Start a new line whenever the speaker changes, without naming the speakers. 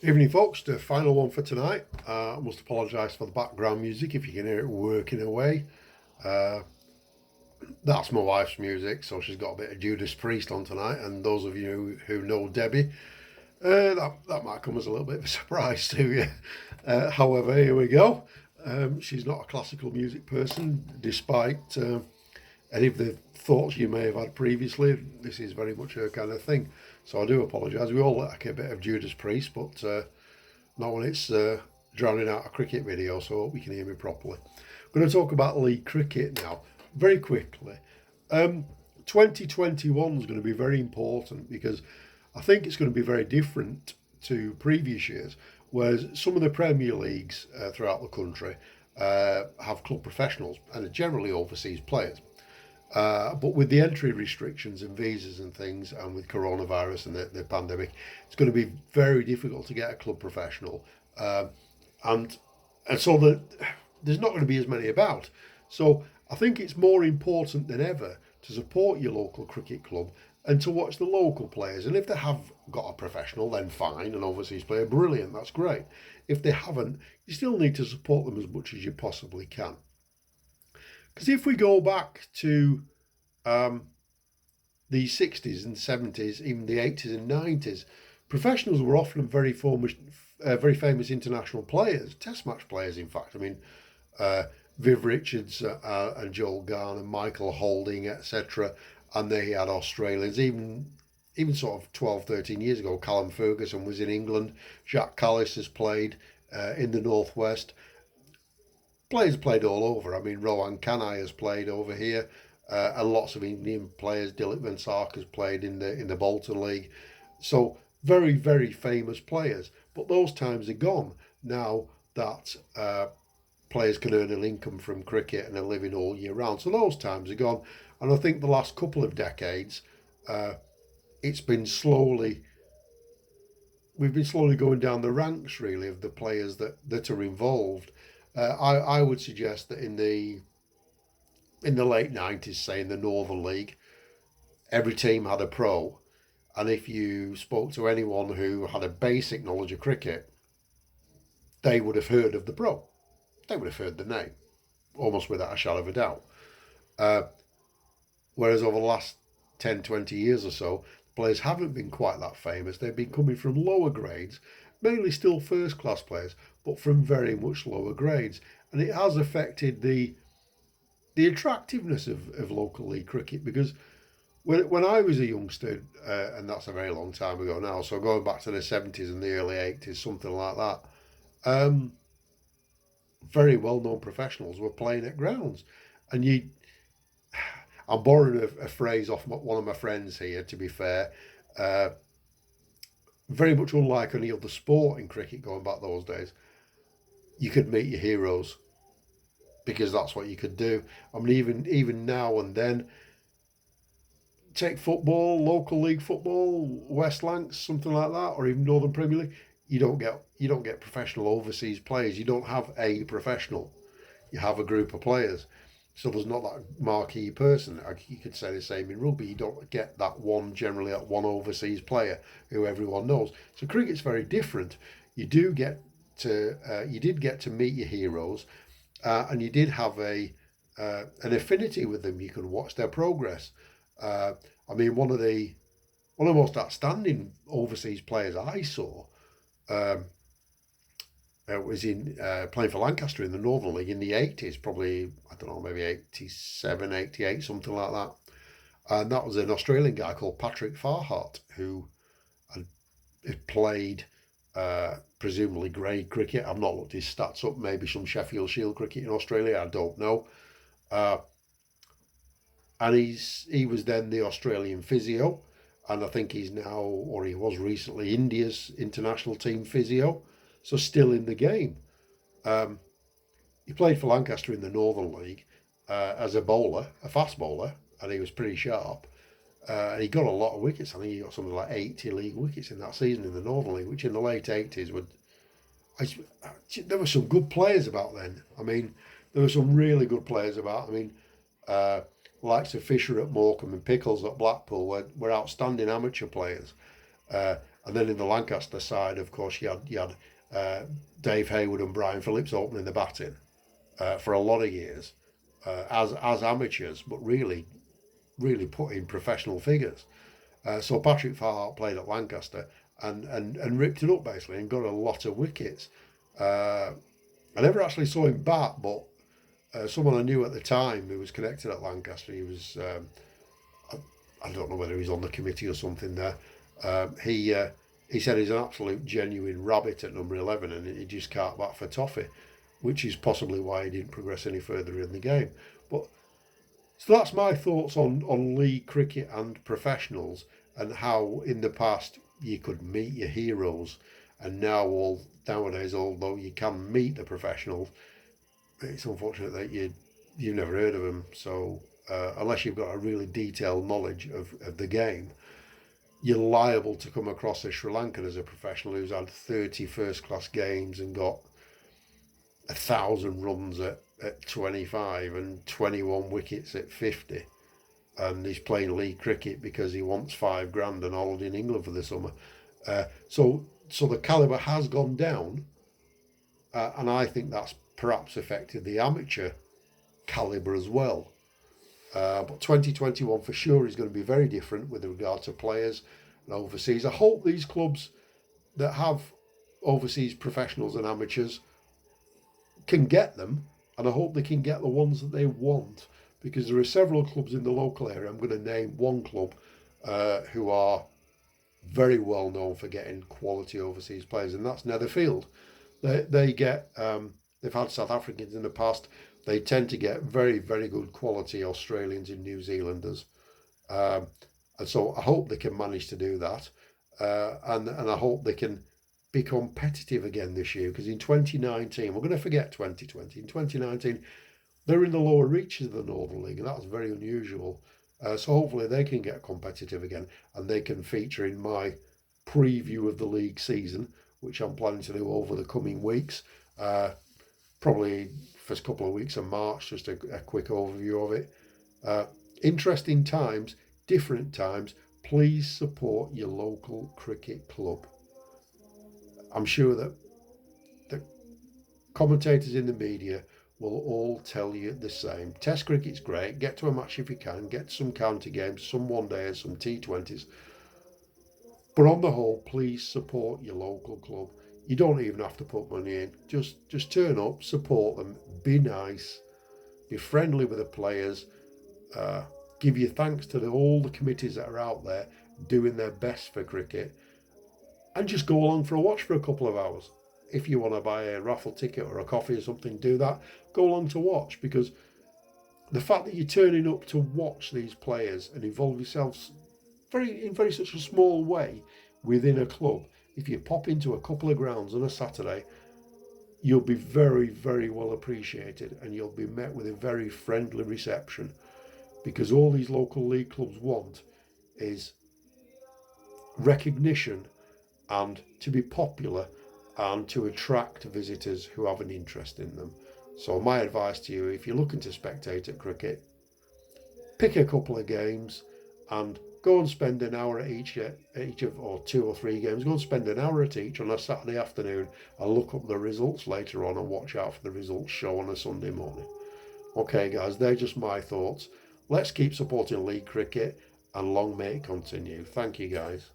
Evening, folks. The final one for tonight. I must apologise for the background music if you can hear it working away. Uh, that's my wife's music, so she's got a bit of Judas Priest on tonight. And those of you who know Debbie, that might come as a little bit of a surprise to you. However, here we go. She's not a classical music person, despite any of the thoughts you may have had previously. This is very much her kind of thing. So I do apologise. We all like a bit of Judas Priest, but not when it's drowning out a cricket video, so I hope you can hear me properly. I'm going to talk about league cricket now, very quickly. 2021 is going to be very important because I think it's going to be very different to previous years, whereas some of the Premier Leagues throughout the country have club professionals and are generally overseas players. But with the entry restrictions and visas and things, and with coronavirus and the pandemic, it's going to be very difficult to get a club professional, and and so there's not going to be as many about. So I think it's more important than ever to support your local cricket club and to watch the local players. And if they have got a professional, then fine, an overseas player, brilliant, that's great. If they haven't, you still need to support them as much as you possibly can. Because if we go back to um, the 60s and 70s, even the 80s and 90s, professionals were often very famous international players, test match players, in fact. I mean, uh, Viv Richards and Joel Garner, Michael Holding, etc. And they had Australians, even sort of 12, 13 years ago, Callum Ferguson was in England, Jacques Callis has played in the Northwest. Players played all over. I mean, Rohan Kanai has played over here, and lots of Indian players. Dilip Vengsarkar has played in the Bolton League. So very famous players. But those times are gone now that players can earn an income from cricket and a living all year round. So those times are gone. And I think the last couple of decades, uh, it's been slowly we've been slowly going down the ranks really of the players that are involved. I would suggest that in the late 90s, say in the Northern League, every team had a pro, and if you spoke to anyone who had a basic knowledge of cricket, they would have heard of the pro. They would have heard the name, almost without a shadow of a doubt. Uh, Whereas over the last 10, 20 years or so, players haven't been quite that famous. They've been coming from lower grades, mainly still first class players, but from very much lower grades. And it has affected the attractiveness of local league cricket because when I was a youngster, and that's a very long time ago now, so going back to the 70s and the early 80s, something like that, um, very well known professionals were playing at grounds. And I'm borrowing a phrase off one of my friends here, to be fair. Uh, Very much unlike any other sport in cricket going back those days, you could meet your heroes because that's what you could do. I mean, even now and then, take football, local league football, West Lancs, something like that, or even Northern Premier League. You don't get professional overseas players. You don't have a professional. You have a group of players. So there's not that marquee person. You could say the same in rugby. You don't get generally that one overseas player who everyone knows. So cricket's very different. You did get to meet your heroes, and you did have an affinity with them. You could watch their progress. Uh, I mean, one of the most outstanding overseas players I saw um, was in playing for Lancaster in the Northern League in the 80s, probably, I don't know, maybe 87, 88, something like that. And that was an Australian guy called Patrick Farhart, who had played presumably grade cricket. I've not looked his stats up, maybe some Sheffield Shield cricket in Australia, I don't know. Uh, and he was then the Australian physio, and I think he's now, or he was recently, India's international team physio, so still in the game. Um, he played for Lancaster in the Northern League as a bowler, a fast bowler, and he was pretty sharp. And he got a lot of wickets. I think he got something like 80 league wickets in that season in the Northern League, which in the late 80s would. There were some good players about then. I mean, there were some really good players about. I mean, uh, likes of Fisher at Morecambe and Pickles at Blackpool were outstanding amateur players. Uh, And then in the Lancaster side, of course, you had Dave Hayward and Brian Phillips opening the batting for a lot of years as amateurs, but really put in professional figures. So Patrick Farhart played at Lancaster and ripped it up basically and got a lot of wickets. I never actually saw him bat, but someone I knew at the time who was connected at Lancaster, he was, I don't know whether he's on the committee or something there. He said he's an absolute genuine rabbit at number 11 and he just can't bat for toffee, which is possibly why he didn't progress any further in the game. But so that's my thoughts on league cricket and professionals and how in the past you could meet your heroes and nowadays, although you can meet the professionals, it's unfortunate that you've never heard of them. So unless you've got a really detailed knowledge of the game, you're liable to come across a Sri Lankan as a professional who's had 30 first-class games and got 1,000 runs at 25 and 21 wickets at 50. And he's playing league cricket because he wants £5,000 and holiday in England for the summer. So the calibre has gone down, and I think that's perhaps affected the amateur calibre as well. But 2021 for sure is going to be very different with regard to players and overseas. I hope these clubs that have overseas professionals and amateurs can get them, and I hope they can get the ones that they want, because there are several clubs in the local area. I'm going to name one club who are very well known for getting quality overseas players, and that's Netherfield. They get they've had South Africans in the past. They tend to get very, very good quality Australians and New Zealanders. And so I hope they can manage to do that. And I hope they can be competitive again this year, because in 2019, we're going to forget 2020. In 2019, they're in the lower reaches of the Northern League, and that was very unusual. So hopefully they can get competitive again and they can feature in my preview of the league season, which I'm planning to do over the coming weeks. Probably first couple of weeks of March, just a quick overview of it. Interesting times, different times. Please support your local cricket club. I'm sure that the commentators in the media will all tell you the same. Test cricket's great. Get to a match if you can. Get some county games, some one days, some T20s. But on the whole, please support your local club. You don't even have to put money in. Just turn up, support them, be nice, be friendly with the players, give your thanks to all the committees that are out there doing their best for cricket, and just go along for a watch for a couple of hours. If you want to buy a raffle ticket or a coffee or something, do that. Go along to watch, because the fact that you're turning up to watch these players and involve yourselves in very such a small way within a club, if you pop into a couple of grounds on a Saturday, you'll be very, very well appreciated and you'll be met with a very friendly reception, because all these local league clubs want is recognition and to be popular and to attract visitors who have an interest in them. So my advice to you, if you're looking to spectate at cricket, pick a couple of games and go and spend an hour at each of, or 2 or 3 games. Go and spend an hour at each on a Saturday afternoon and look up the results later on and watch out for the results show on a Sunday morning. Okay, guys, they're just my thoughts. Let's keep supporting league cricket and long may it continue. Thank you, guys.